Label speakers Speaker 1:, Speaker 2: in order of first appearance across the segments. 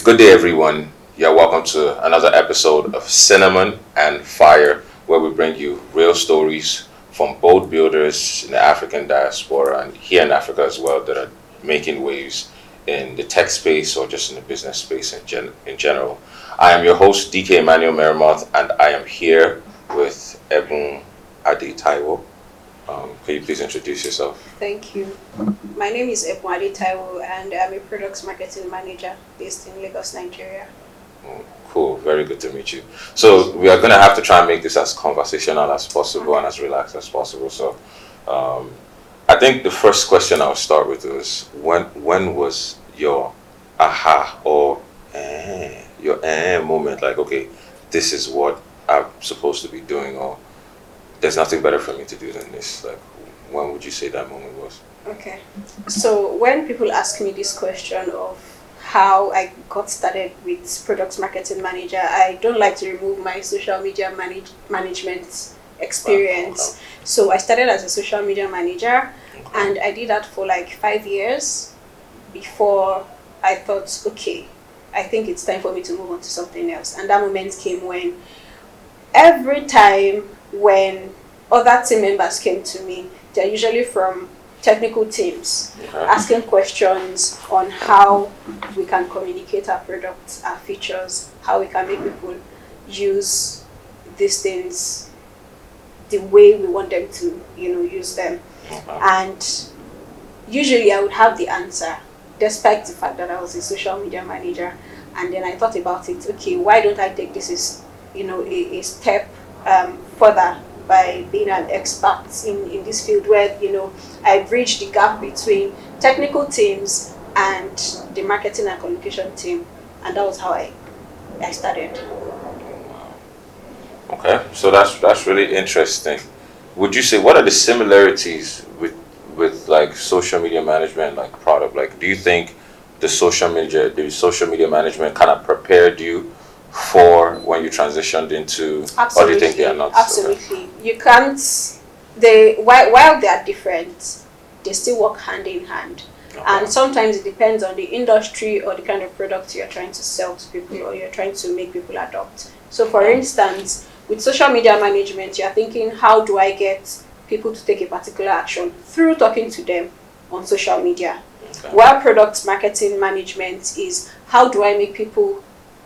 Speaker 1: Good day, everyone. You're welcome to another episode of Cinnamon and Fire, where we bring you real stories from boat builders in the African diaspora and here in Africa as well that are making waves in the tech space or just in the business space in general. I am your host, DK Emmanuel Merimoth, and I am here with Ebun Ade-Taiwo. Can you please introduce yourself?
Speaker 2: Thank you. My name is Ebun Ade-Taiwo and I'm a products marketing manager based in Lagos, Nigeria.
Speaker 1: Cool, very good to meet you. So we are going to have to try and make this as conversational as possible and as relaxed as possible. So I think the first question I'll start with is when was your aha or your moment, like, okay, this is what I'm supposed to be doing, or there's nothing better for me to do than this? Like, when would you say that moment was?
Speaker 2: Okay. So when people ask me this question of how I got started with products marketing manager, I don't like to remove my social media management experience.
Speaker 1: Wow.
Speaker 2: So I started as a social media manager, and I did that for like 5 years before I thought, okay, I think it's time for me to move on to something else. And that moment came when every time when other team members came to me, they're usually from technical teams, asking questions on how we can communicate our products, our features, how we can make people use these things the way we want them to, use them. And usually I would have the answer, despite the fact that I was a social media manager. And then I thought about it, okay, why don't I take this as, a step further by being an expert in this field where, I bridge the gap between technical teams and the marketing and communication team. And that was how I started.
Speaker 1: Okay, so that's really interesting. Would you say, what are the similarities with like social media management, like product? Like, do you think the social media management kind of prepared you for when you transitioned into?
Speaker 2: Absolutely.
Speaker 1: Or do you think they are not?
Speaker 2: Absolutely. You can't. While they are different, they still work hand in hand.
Speaker 1: Okay.
Speaker 2: And sometimes it depends on the industry or the kind of product you're trying to sell to people or you're trying to make people adopt. So for instance, with social media management, you're thinking, how do I get people to take a particular action through talking to them on social media?
Speaker 1: Okay.
Speaker 2: While product marketing management is, how do I make people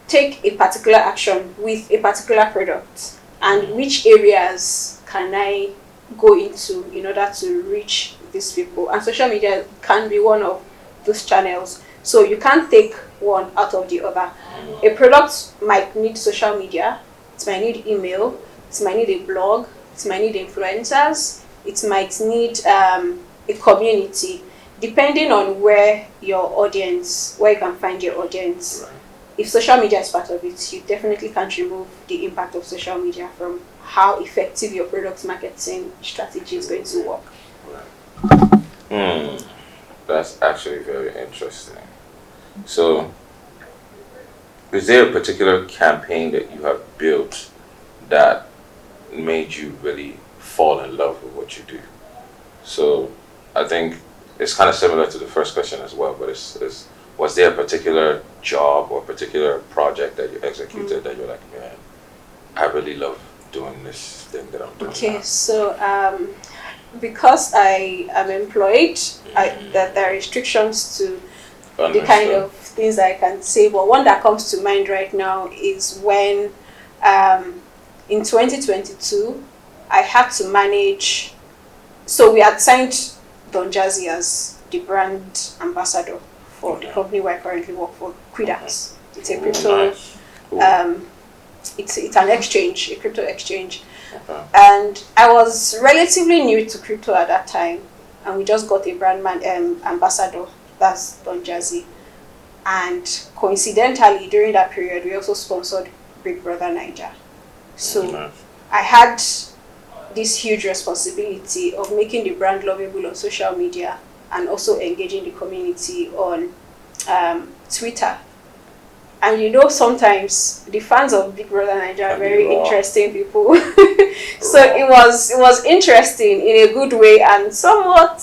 Speaker 2: take a particular action with a particular product, and which areas can I go into in order to reach these people? And social media can be one of those channels. So you can't take one out of the other. A product might need social media, it might need email, it might need a blog, it might need influencers, it might need a community, depending on where you can find your audience.
Speaker 1: Right.
Speaker 2: If social media is part of it, you definitely can't remove the impact of social media from how effective your product marketing strategy is going to work.
Speaker 1: That's actually very interesting. So, is there a particular campaign that you have built that made you really fall in love with what you do? So, I think it's kind of similar to the first question as well, but was there a particular job or particular project that you executed that you're like, man, I really love doing this thing that I'm doing?
Speaker 2: Okay,
Speaker 1: now?
Speaker 2: so because I am employed, that there are restrictions to the kind of things that I can say, but one that comes to mind right now is when in 2022 I had to manage, so we had signed Don Jazzy as the brand ambassador for the company where I currently work for, Quidax. It's a crypto,
Speaker 1: Nice. Cool.
Speaker 2: it's an exchange, a crypto exchange.
Speaker 1: Okay.
Speaker 2: And I was relatively new to crypto at that time, and we just got a brand ambassador, that's Don Jazzy. And coincidentally, during that period, we also sponsored Big Brother Niger. So
Speaker 1: Nice.
Speaker 2: I had this huge responsibility of making the brand lovable on social media and also engaging the community on Twitter. And sometimes the fans of Big Brother Niger are very interesting people. So it was interesting in a good way and somewhat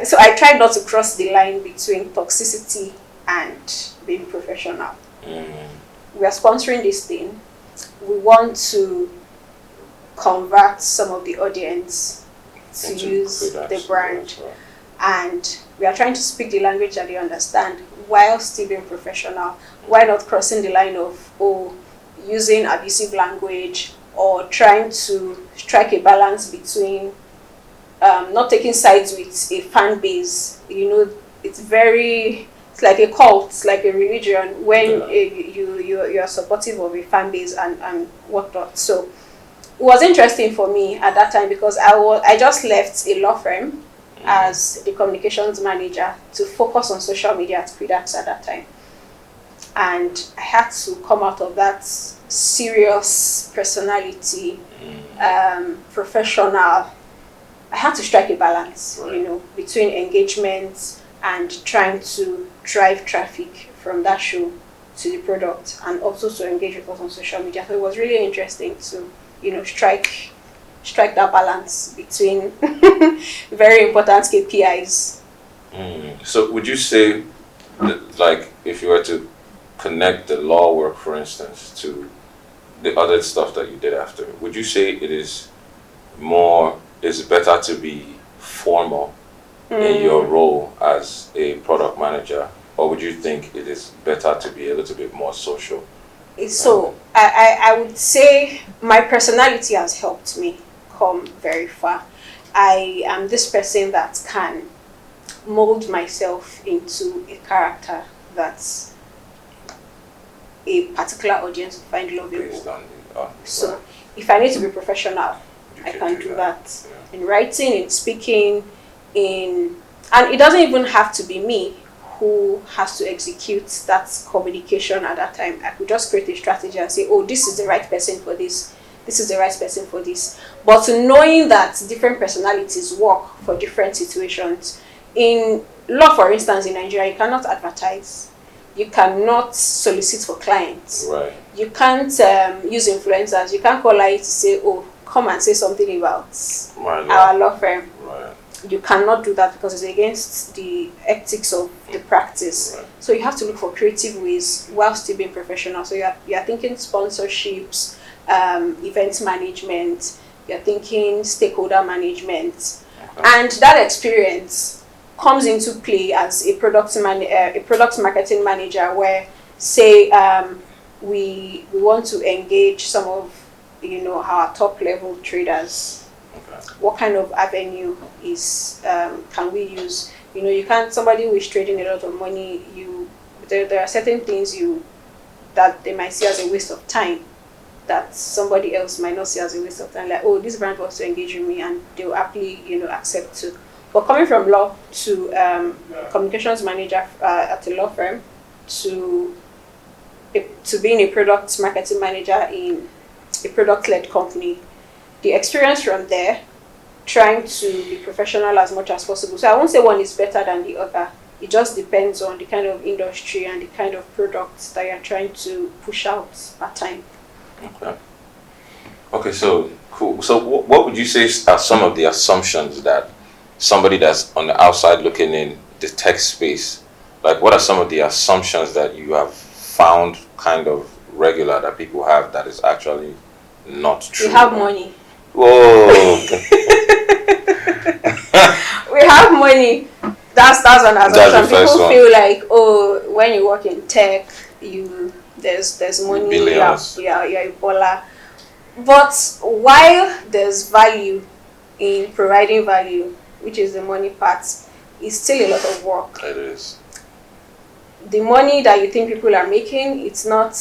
Speaker 2: so I tried not to cross the line between toxicity and being professional. We are sponsoring this thing. We want to convert some of the audience to use the brand, and we are trying to speak the language that they understand while still being professional, while not crossing the line of using abusive language or trying to strike a balance between not taking sides with a fan base. It's like a cult, it's like a religion when you are supportive of a fan base and whatnot. So it was interesting for me at that time because I just left a law firm as the communications manager to focus on social media at Predax at that time. And I had to come out of that serious personality, professional. I had to strike a balance, between engagement and trying to drive traffic from that show to the product, and also to engage with us on social media. So it was really interesting to, strike that balance between very important KPIs.
Speaker 1: So would you say that, like, if you were to connect the law work, for instance, to the other stuff that you did after, would you say it's better to be formal in your role as a product manager, or would you think it is better to be a little bit more social?
Speaker 2: So I would say my personality has helped me come very far. I am this person that can mold myself into a character that a particular audience will find lovable. So if I need to be professional, I can do that. In writing, in speaking, and it doesn't even have to be me who has to execute that communication at that time. I could just create a strategy and say, this is the right person for this. This is the right person for this. But knowing that different personalities work for different situations. In law, for instance, in Nigeria, you cannot advertise. You cannot solicit for clients.
Speaker 1: Right.
Speaker 2: You can't use influencers. You can't call IT to say, come and say something about our law firm.
Speaker 1: Right.
Speaker 2: You cannot do that because it's against the ethics of the practice.
Speaker 1: Right.
Speaker 2: So you have to look for creative ways while still being professional. So you're thinking sponsorships, event management, you're thinking stakeholder management. And that experience comes into play as a product marketing manager, where say we want to engage some of our top level traders. What kind of avenue can we use? You can't, somebody who is trading a lot of money, there are certain things that they might see as a waste of time that somebody else might not see as a waste of time. Like, this brand wants to engage with me, and they'll happily accept to. But coming from law to communications manager at a law firm to being a product marketing manager in a product-led company, the experience from there, trying to be professional as much as possible. So I won't say one is better than the other. It just depends on the kind of industry and the kind of products that you're trying to push out at time.
Speaker 1: Okay, so cool. So what would you say are some of the assumptions that somebody that's on the outside looking in the tech space, like what are some of the assumptions that you have found kind of regular that people have that is actually not true?
Speaker 2: We have money.
Speaker 1: Whoa.
Speaker 2: We have money. That's an assumption. People feel like, when you work in tech, there's money.
Speaker 1: Billions.
Speaker 2: You're a baller. But while there's value in providing value, which is the money part, it's still a lot of work.
Speaker 1: It is.
Speaker 2: The money that you think people are making, it's not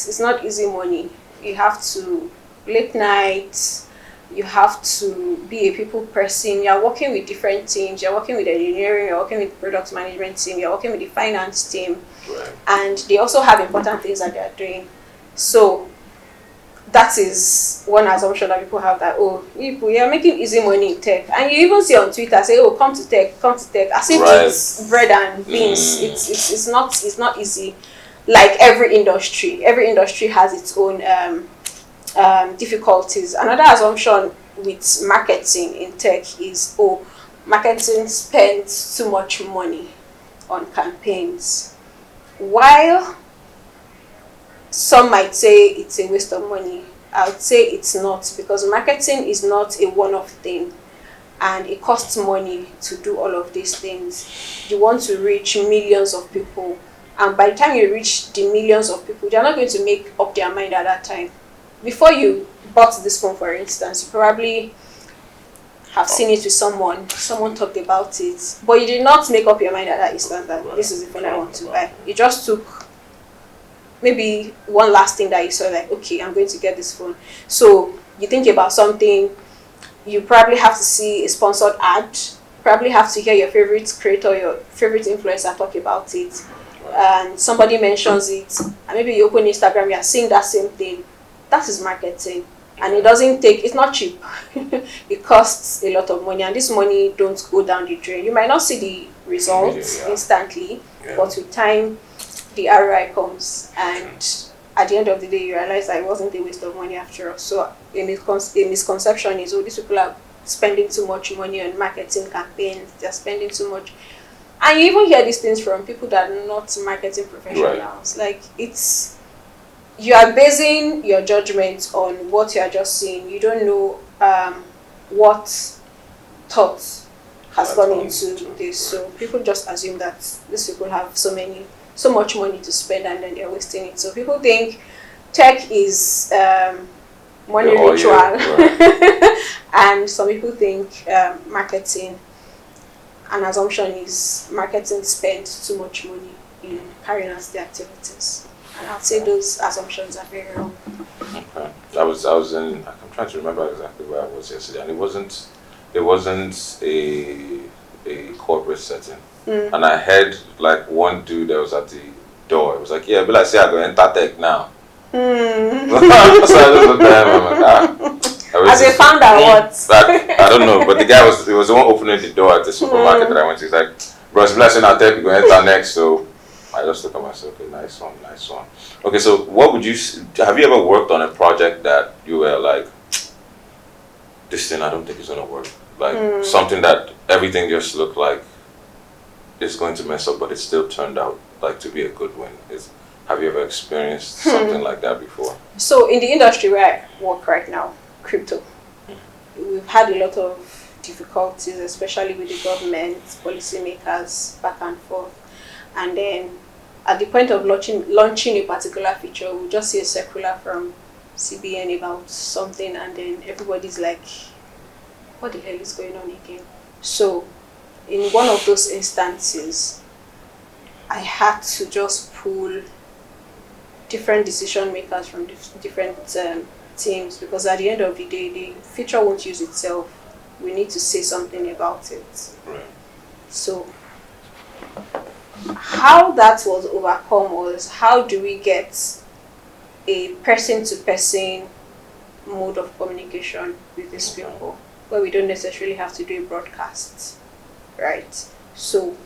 Speaker 2: easy money. You have to late nights. You have to be a people person. You're working with different teams. You're working with engineering. You're working with product management team. You're working with the finance team.
Speaker 1: Right.
Speaker 2: And they also have important things that they're doing. So that is one assumption that people have, that we are making easy money in tech. And you even see on Twitter say, come to tech, as if it's bread and beans. It's not easy. Like every industry has its own difficulties. Another assumption with marketing in tech is, marketing spends too much money on campaigns, while some might say it's a waste of money. I would say it's not, because marketing is not a one-off thing, and it costs money to do all of these things. You want to reach millions of people, and by the time you reach the millions of people, they're not going to make up their mind at that time. Before you bought this phone, for instance, you probably have seen it with someone talked about it, but you did not make up your mind at that instant that this is the phone I want to buy. You just took maybe one last thing that you saw, like, okay, I'm going to get this phone. So you think about something, you probably have to see a sponsored ad, probably have to hear your favorite creator, your favorite influencer talk about it, and somebody mentions it, and maybe you open Instagram, you're seeing that same thing. That is marketing. And it's not cheap. It costs a lot of money, and this money don't go down the drain. You might not see the results instantly, but with time, the ROI comes, and at the end of the day, you realize that it wasn't a waste of money after all. So a misconception is, oh, these people are spending too much money on marketing campaigns, they're spending too much. And you even hear these things from people that are not marketing professionals. Like, you are basing your judgment on what you are just seeing. You don't know what thought has gone into this. So people just assume that these people have so much money to spend, and then they're wasting it. So people think tech is money ritual, and some people think marketing. An assumption is marketing spends too much money in carrying out the activities. And I'd say those assumptions are very wrong.
Speaker 1: Okay. I'm trying to remember exactly where I was yesterday, and it wasn't a corporate setting. And I heard like one dude that was at the door. It was like, yeah, but like say I go enter tech now. So I just looked at him, I'm like, as
Speaker 2: a founder, what?
Speaker 1: I don't know, but the guy was the one opening the door at the supermarket that I went to. He's like, bro, it's blessing out tech, we go enter next. So I just look at myself, okay, nice one. Okay, so have you ever worked on a project that you were like, this thing I don't think is gonna work? Like something that everything just looked like it's going to mess up, but it still turned out like to be a good win. Have you ever experienced something like that before?
Speaker 2: So in the industry where I work right now, crypto, we've had a lot of difficulties, especially with the government, policymakers, back and forth. And then at the point of launching a particular feature, we'll just see a circular from CBN about something, and then everybody's like, what the hell is going on again? So in one of those instances, I had to just pull different decision makers from different teams, because at the end of the day, the feature won't use itself. We need to say something about it.
Speaker 1: Right.
Speaker 2: So how that was overcome was, how do we get a person-to-person mode of communication with these people, where we don't necessarily have to do a broadcast, right? So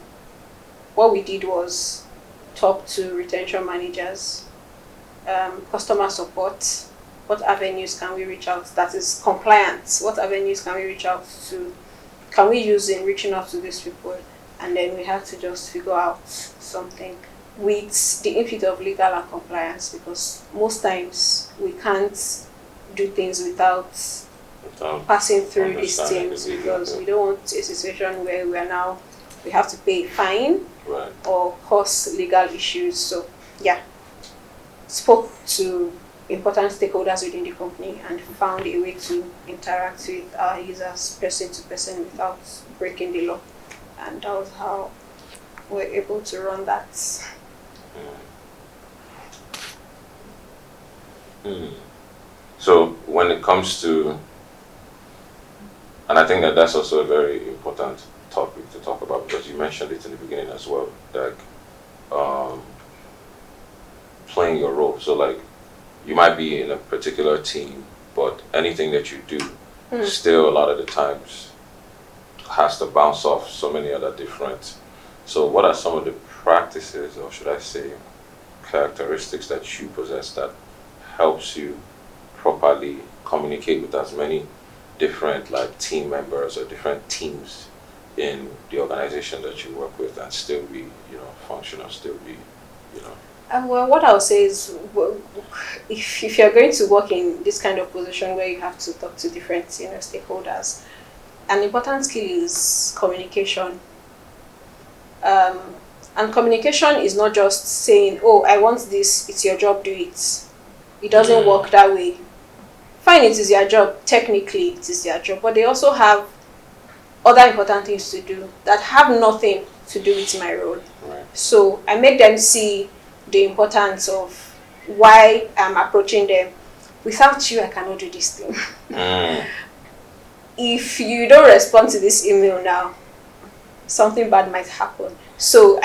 Speaker 2: what we did was talk to retention managers, customer support. What avenues can we reach out? That is compliance. What avenues can we reach out to? Can we use in reaching out to these people? And then we had to just figure out something with the input of legal and compliance, because most times we can't do things without passing through these things, because we don't want a situation where we have to pay a fine or cause legal issues. So spoke to important stakeholders within the company and found a way to interact with our users person to person without breaking the law. And that was how we're able to run that.
Speaker 1: So when it comes to, and I think that's also a very important topic to talk about, because you mentioned it in the beginning as well, like playing your role. So like you might be in a particular team, but anything that you do still a lot of the times has to bounce off so many other different. So what are some of the practices, or should I say characteristics, that you possess that helps you properly communicate with as many different like team members or different teams in the organization that you work with and still be, functional, still be, you know.
Speaker 2: Well, what I'll say is, if you're going to work in this kind of position where you have to talk to different stakeholders, an important skill is communication. Um, and communication is not just saying, "Oh, I want this. It's your job. Do it." It doesn't
Speaker 1: Mm,
Speaker 2: work that way. Fine, it is your job. Technically, it is their job, but they also have other important things to do that have nothing to do with my role.
Speaker 1: right.
Speaker 2: So I make them see the importance of why I'm approaching them. Without you, I cannot do this thing.
Speaker 1: Mm,
Speaker 2: If you don't respond to this email now, something bad might happen. So,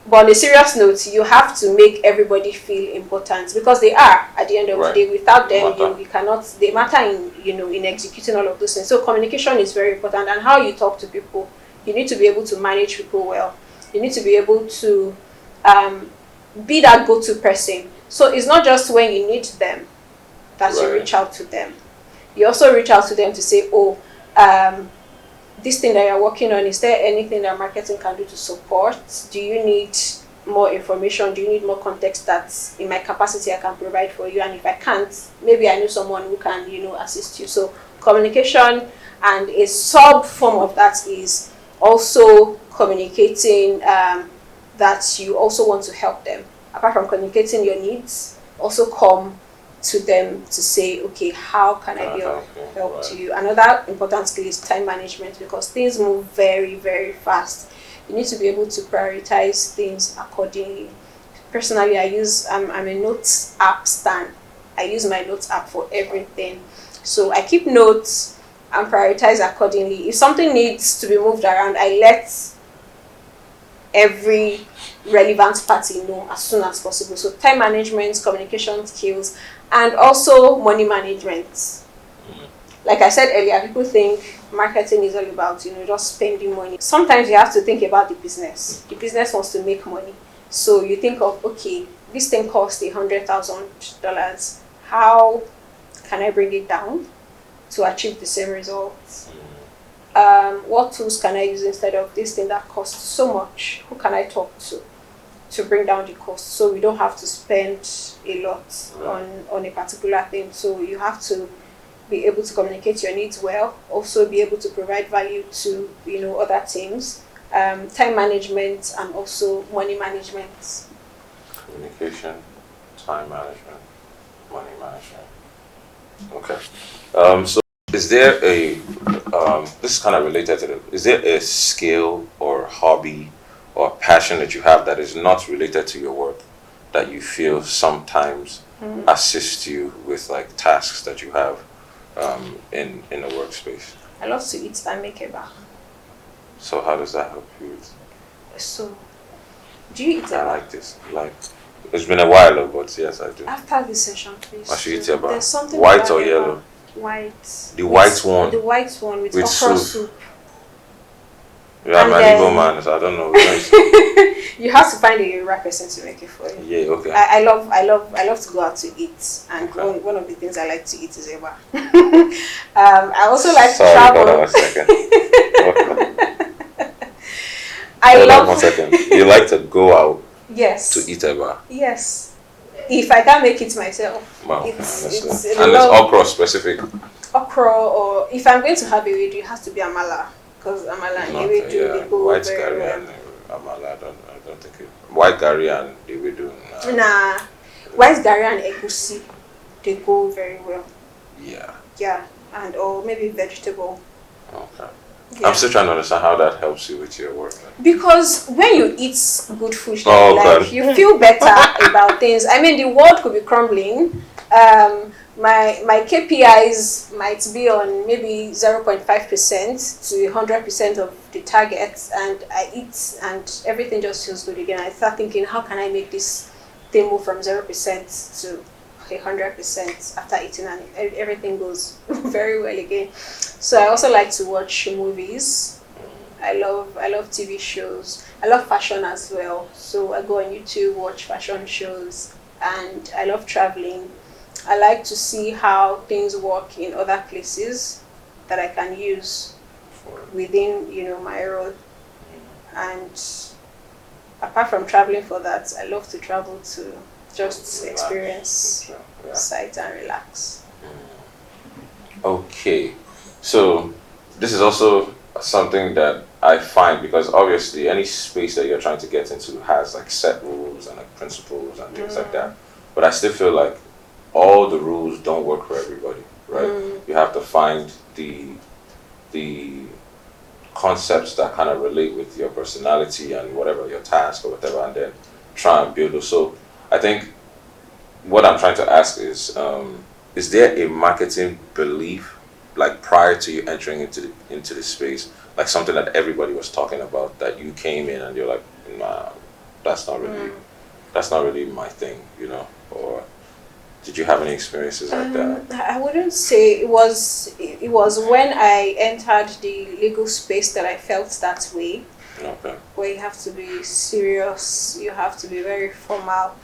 Speaker 2: but on a serious note, you have to make everybody feel important because they are at the end of
Speaker 1: right.
Speaker 2: the day. Without them,
Speaker 1: Matter.
Speaker 2: you cannot. They matter in executing all of those things. So communication is very important, and how you talk to people. You need to be able to manage people well. You need to be able to um, be that go-to person. So it's not just when you need them that you
Speaker 1: Right.
Speaker 2: reach out to them. You also reach out to them to say, "Oh, this thing that you're working on, is there anything that marketing can do to support? Do you need more information? Do you need more context that in my capacity I can provide for you? And if I can't, maybe I know someone who can, assist you." So communication, and a sub form of that is also communicating that you also want to help them. Apart from communicating your needs, also come to them to say, "Okay, how can I help
Speaker 1: Right.
Speaker 2: you?" Another important skill is time management because things move very, very fast. You need to be able to prioritize things accordingly. Personally, I'm a notes app stan. I use my notes app for everything. So I keep notes and prioritize accordingly. If something needs to be moved around, I let every relevant party know as soon as possible. So time management, communication skills, and also money management.
Speaker 1: Mm,
Speaker 2: Like I said earlier, people think marketing is all about just spending money. Sometimes you have to think about the business. The business wants to make money, so you think of, okay, this thing costs $100,000. How can I bring it down to achieve the same results? What tools can I use instead of this thing that costs so much? Who can I talk to bring down the cost so we don't have to spend a lot on a particular thing? So you have to be able to communicate your needs well, also be able to provide value to other teams, time management, and also money management.
Speaker 1: Communication, time management, money management. Okay. So is there this is kind of related to is there a skill or hobby or passion that you have that is not related to your work that you feel sometimes assist you with like tasks that you have in the workspace?
Speaker 2: I love to eat and make eba.
Speaker 1: So how does that help you?
Speaker 2: So, do you eat
Speaker 1: I
Speaker 2: eba?
Speaker 1: like this. Like it's been a while though, but yes, I do.
Speaker 2: After this session, please.
Speaker 1: I should eat
Speaker 2: do.
Speaker 1: eba.
Speaker 2: There's something
Speaker 1: White
Speaker 2: about
Speaker 1: or
Speaker 2: eba.
Speaker 1: yellow?
Speaker 2: White.
Speaker 1: The white one.
Speaker 2: The white one with
Speaker 1: With
Speaker 2: okra
Speaker 1: soup.
Speaker 2: soup.
Speaker 1: Yeah, I'm
Speaker 2: And
Speaker 1: an
Speaker 2: then-
Speaker 1: Igbo man, so I don't know.
Speaker 2: You have to find a right person to make it for you.
Speaker 1: Yeah, okay.
Speaker 2: I love to go out to eat, and
Speaker 1: Okay.
Speaker 2: one of the things I like to eat is eba. I also like to
Speaker 1: Sorry, hold on
Speaker 2: travel.
Speaker 1: a second.
Speaker 2: I
Speaker 1: Hold on
Speaker 2: love
Speaker 1: 1 second. You like to go out
Speaker 2: yes
Speaker 1: to eat eba?
Speaker 2: yes. If I can't make it myself,
Speaker 1: Wow,
Speaker 2: it's
Speaker 1: honestly.
Speaker 2: a
Speaker 1: And it's
Speaker 2: lot
Speaker 1: okra specific.
Speaker 2: okra, or if I'm going to have ewedu, it has to be amala because amala and ewedu they go
Speaker 1: White
Speaker 2: very
Speaker 1: curry
Speaker 2: well.
Speaker 1: and amala. I don't think it. White curry and they will do.
Speaker 2: Nah, white garri and egusi, they go very well.
Speaker 1: Yeah.
Speaker 2: Yeah, and or maybe vegetable.
Speaker 1: Okay.
Speaker 2: Yeah.
Speaker 1: I'm still trying to understand how that helps you with your work.
Speaker 2: Because when you eat good food,
Speaker 1: Oh,
Speaker 2: like
Speaker 1: God.
Speaker 2: you feel better about things. I mean, the world could be crumbling. My KPIs might be on maybe 0.5% to 100% of the targets, and I eat and everything just feels good again. I start thinking, how can I make this thing move from 0% to 100% after eating, and everything goes very well again. So I also like to watch movies. I love TV shows. I love fashion as well. So I go on YouTube, watch fashion shows, and I love traveling. I like to see how things work in other places that I can use within, my role. And apart from traveling for that, I love to travel to just
Speaker 1: Relax.
Speaker 2: experience
Speaker 1: Yeah.
Speaker 2: sight and relax.
Speaker 1: Okay, so this is also something that I find, because obviously any space that you're trying to get into has like set rules and like principles and things like that. But I still feel like all the rules don't work for everybody, right? You have to find the concepts that kind of relate with your personality and whatever your task or whatever, and then try and build those. So I think what I'm trying to ask is there a marketing belief, like prior to you entering into the space, like something that everybody was talking about, that you came in and you're like, nah, that's not really that's not really my thing, or did you have any experiences like that?
Speaker 2: I wouldn't say it was. It was when I entered the legal space that I felt that way.
Speaker 1: Okay.
Speaker 2: Where you have to be serious, you have to be very formal.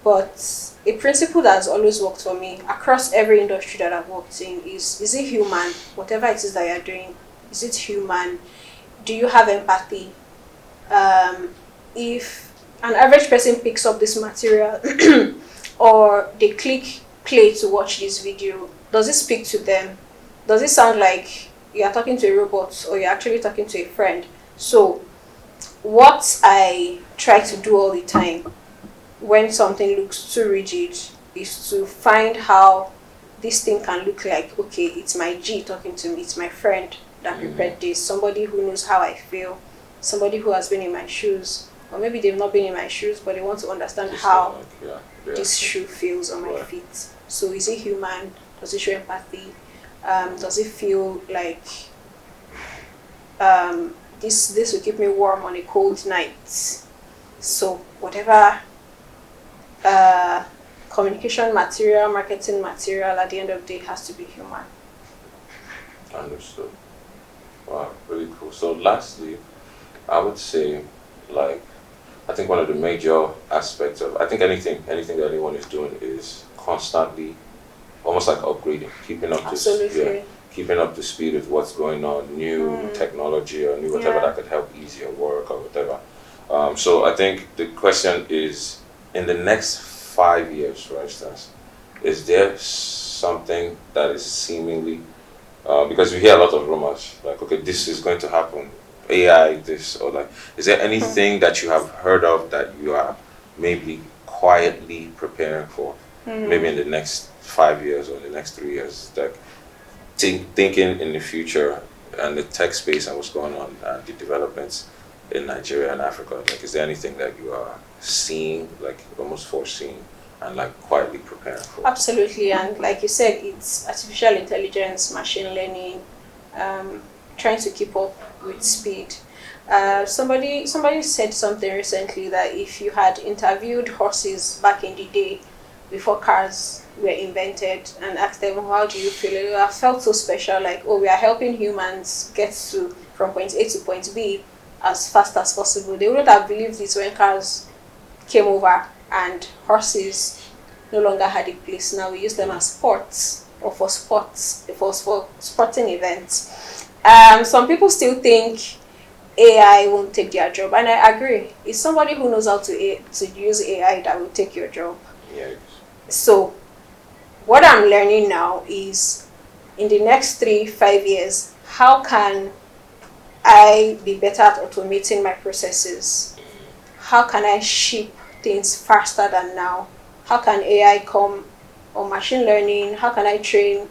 Speaker 2: But a principle that has always worked for me across every industry that I've worked in is it human? Whatever it is that you're doing, is it human? Do you have empathy? If an average person picks up this material or they click play to watch this video, does it speak to them? Does it sound like you're talking to a robot or you're actually talking to a friend? So, what I try to do all the time when something looks too rigid is to find how this thing can look like, okay, it's my G talking to me, it's my friend that prepared this, somebody who knows how I feel, somebody who has been in my shoes, or maybe they've not been in my shoes, but they want to understand how this shoe feels on my feet. So is it human? Does it show empathy? Does it feel like this will keep me warm on a cold night? So whatever communication material, marketing material, at the end of the day has to be human.
Speaker 1: Understood. Wow, really cool. So lastly, I would say, like, I think one of the major aspects of, I think anything that anyone is doing is constantly, almost like upgrading, keeping up to speed with what's going on, new technology or new whatever that could help ease your work or whatever. So I think the question is, in the next 5 years, for instance, is there something that is seemingly, because we hear a lot of rumors, like, okay, this is going to happen, AI, this, or like, is there anything that you have heard of that you are maybe quietly preparing for, maybe in the next 5 years or the next 3 years, like thinking in the future and the tech space and what's going on and the developments in Nigeria and Africa? Like, is there anything that you are seeing, like almost foreseeing and like quietly preparing for?
Speaker 2: Absolutely, and like you said, it's artificial intelligence, machine learning, trying to keep up with speed. Somebody said something recently that if you had interviewed horses back in the day before cars were invented and asked them, how do you feel, they would have felt so special, like, oh, we are helping humans get to from point A to point B as fast as possible. They wouldn't have believed it when cars came over and horses no longer had a place. Now we use them as sports or for sporting events. Some people still think AI won't take their job, and I agree. It's somebody who knows how to use AI that will take your job.
Speaker 1: Yes.
Speaker 2: So, what I'm learning now is, in the next 3-5 years, how can I be better at automating my processes? How can I ship things faster than now? How can AI come, or machine learning? How can I train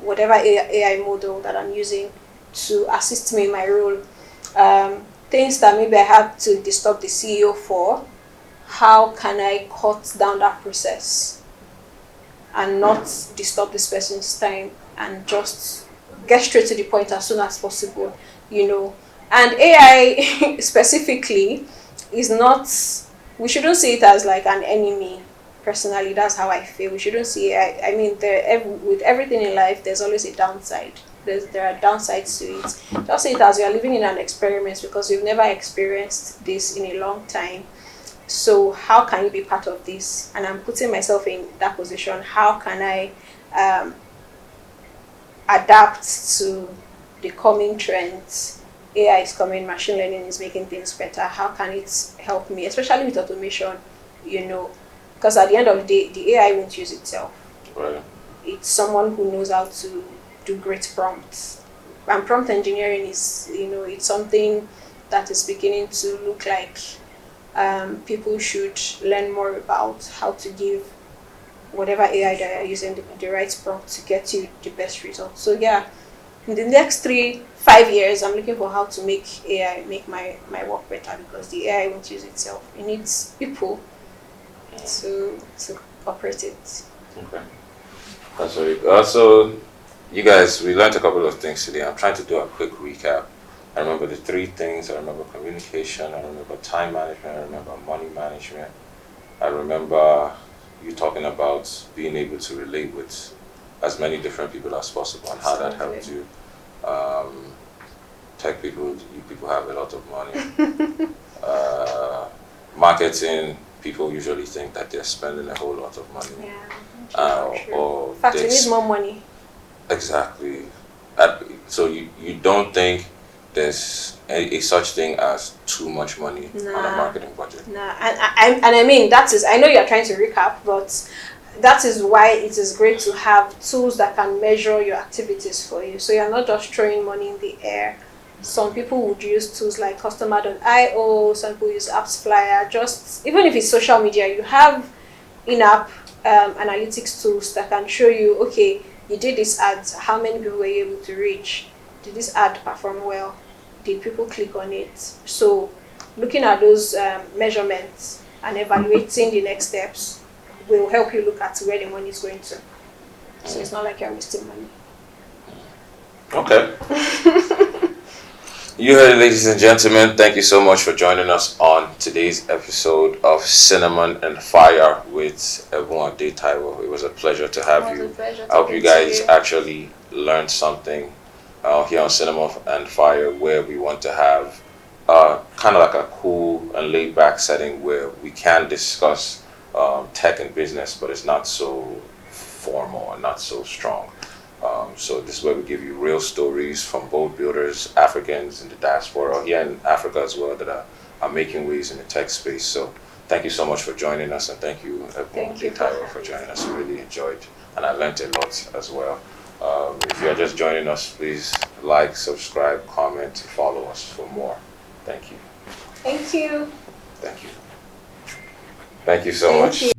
Speaker 2: whatever AI model that I'm using to assist me in my role? Things that maybe I have to disturb the CEO for, how can I cut down that process and not disturb this person's time and just get straight to the point as soon as possible, And AI specifically is not, we shouldn't see it as like an enemy. Personally, that's how I feel. We shouldn't see AI. I mean, with everything in life, there's always a downside. There are downsides to it. Just see it as you are living in an experiment, because you've never experienced this in a long time. So how can you be part of this? And I'm putting myself in that position. How can I adapt to the coming trends. AI is coming, machine learning is making things better. How can it help me, especially with automation? Because at the end of the day, the AI won't use itself.
Speaker 1: Right.
Speaker 2: It's someone who knows how to do great prompts. And prompt engineering is, it's something that is beginning to look like people should learn more about how to give whatever AI that you're using the right prompt to get you the best result. So yeah, in the next 3-5 years, I'm looking for how to make AI make my work better, because the AI won't use itself. It needs people to operate it.
Speaker 1: Okay. That's very good. So, you guys, we learned a couple of things today. I'm trying to do a quick recap. I remember the 3 things. I remember communication. I remember time management. I remember money management. I remember you talking about being able to relate with as many different people as possible and how that helped you. Tech people, you people have a lot of money. Marketing, people usually think that they're spending a whole lot of money.
Speaker 2: Yeah.
Speaker 1: Or
Speaker 2: in fact, we need more money.
Speaker 1: Exactly. So you don't think there's a such thing as too much money on a marketing budget?
Speaker 2: Nah, and I mean, that is, I know you're trying to recap, but that is why it is great to have tools that can measure your activities for you. So you're not just throwing money in the air. Some people would use tools like customer.io, some people use apps flyer. Just even if it's social media, you have in-app analytics tools that can show you, okay, you did this ad, how many people were you able to reach? Did this ad perform well? Did people click on it? So looking at those measurements and evaluating the next steps will help you look at where the money is going to. So it's not like you're wasting money.
Speaker 1: Okay. You heard it, ladies and gentlemen. Thank you so much for joining us on today's episode of Cinnamon&Fire with Ebun Ade-Taiwo. It was a pleasure to have you. I hope you guys actually learned something here on Cinnamon&Fire, where we want to have kind of like a cool and laid back setting where we can discuss tech and business, but it's not so formal and not so strong. So this is where we give you real stories from boat builders, Africans in the diaspora, here in Africa as well, that are making waves in the tech space. So thank you so much for joining us, and thank you, Ebun Ade-Taiwo, for joining us. I really enjoyed, and I learned a lot as well. If you are just joining us, please like, subscribe, comment, follow us for more. Thank you.
Speaker 2: Thank you.
Speaker 1: Thank you. Thank you so much.